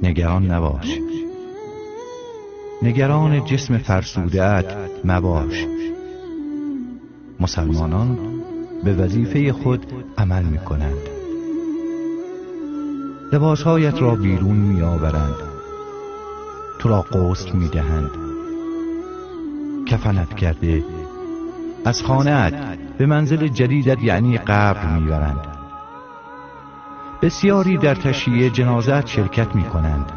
نگران نباش. نگران جسم فرسوده‌ات مباش. مسلمانان به وظیفه خود عمل می‌کنند. لباسهایت را بیرون می‌آورند، تو را غسل می‌دهند، کفنت کرده از خانه‌ات به منزل جدیدت یعنی قبر می‌برند. بسیاری در تشییع جنازت شرکت می‌کنند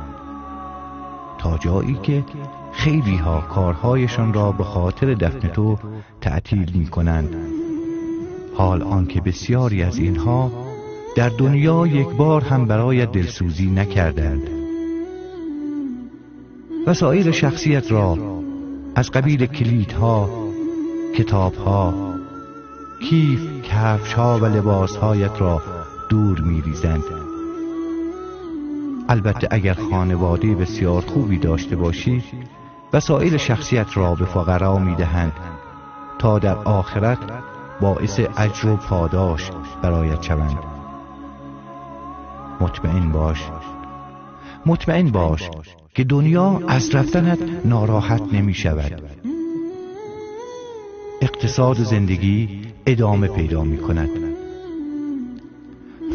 تا جایی که خیلی ها کارهایشان را به خاطر دفن تو تعطیل می‌کنند، حال آنکه بسیاری از اینها در دنیا یک بار هم برای دلسوزی نکردند. وسایل شخصیت را از قبیل کلیدها، کتابها، کیف، کفشها و لباسهایت را دور می‌ریزند. البته اگر خانواده بسیار خوبی داشته باشی، وسایل شخصیت را به فقرا می‌دهند تا در آخرت باعث اجر و پاداش برایت شوند. مطمئن باش که دنیا از رفتنت ناراحت نمی شود. اقتصاد زندگی ادامه پیدا می کند.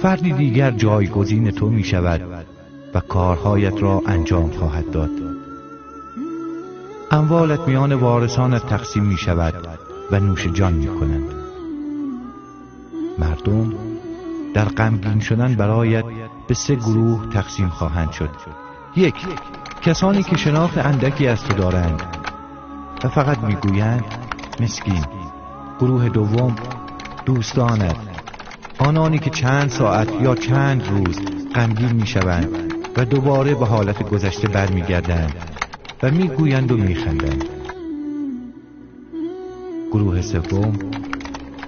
فردی دیگر جایگزین تو می شود و کارهایت را انجام خواهد داد. اموالت میان وارثانت تقسیم می شود و نوش جان می کنند. مردم در غمگین شدن برایت به 3 گروه تقسیم خواهند شد. 1. کسانی که شناخت اندکی از تو دارند و فقط میگویند مسکین. گروه دوم دوستانت، آنانی که چند ساعت یا چند روز غمگین میشوند و دوباره به حالت گذشته برمیگردند و میگویند و میخندند. گروه سوم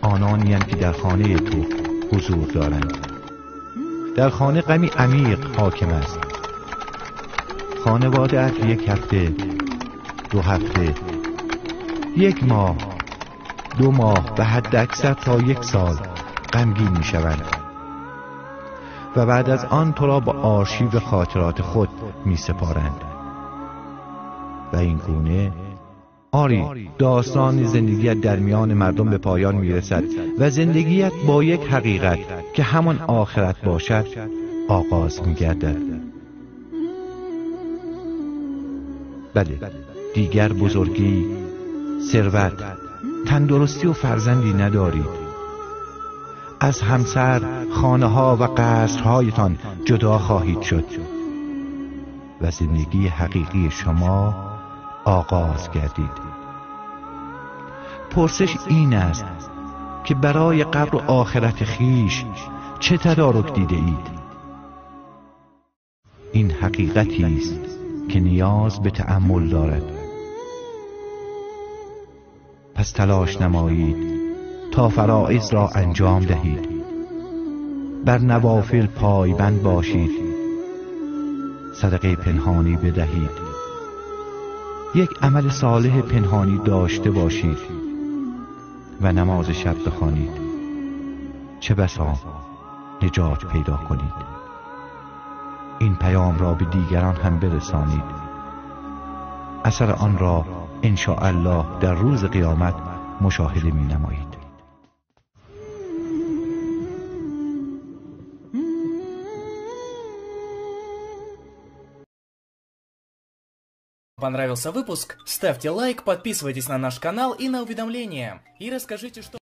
آنانی که در خانه تو حضور دارند. در خانه غمی عمیق حاکم است. خانواده‌ات 1 هفته، 2 هفته، 1 ماه، 2 ماه و حد اکثر تا 1 سال غمگین می شوند و بعد از آن تو را به آرشیو خاطرات خود می سپارند و این گونه آری داستان زندگیت در میان مردم به پایان می رسد و زندگیت با یک حقیقت که همان آخرت باشد آغاز می گردد. بله، دیگر بزرگی، ثروت، تندرستی و فرزندی ندارید. از همسر، خانه‌ها و قصرهایتان جدا خواهید شد و زندگی حقیقی شما آغاز گردید. پرسش این است که برای قبر و آخرت خیش چه تدارک دیده اید؟ این حقیقتی است که نیاز به تأمل دارد. پس تلاش نمایید تا فرائض را انجام دهید. بر نوافل پایبند باشید. صدقه پنهانی بدهید. یک عمل صالح پنهانی داشته باشید و نماز شب بخوانید. چه بسا نجات پیدا کنید. این پیام را به دیگران هم برسانید. اثر آن را انشاءالله در روز قیامت مشاهده می نمایید. Понравился выпуск? Ставьте лайк, подписывайтесь на наш канал и на уведомления. И расскажите, что...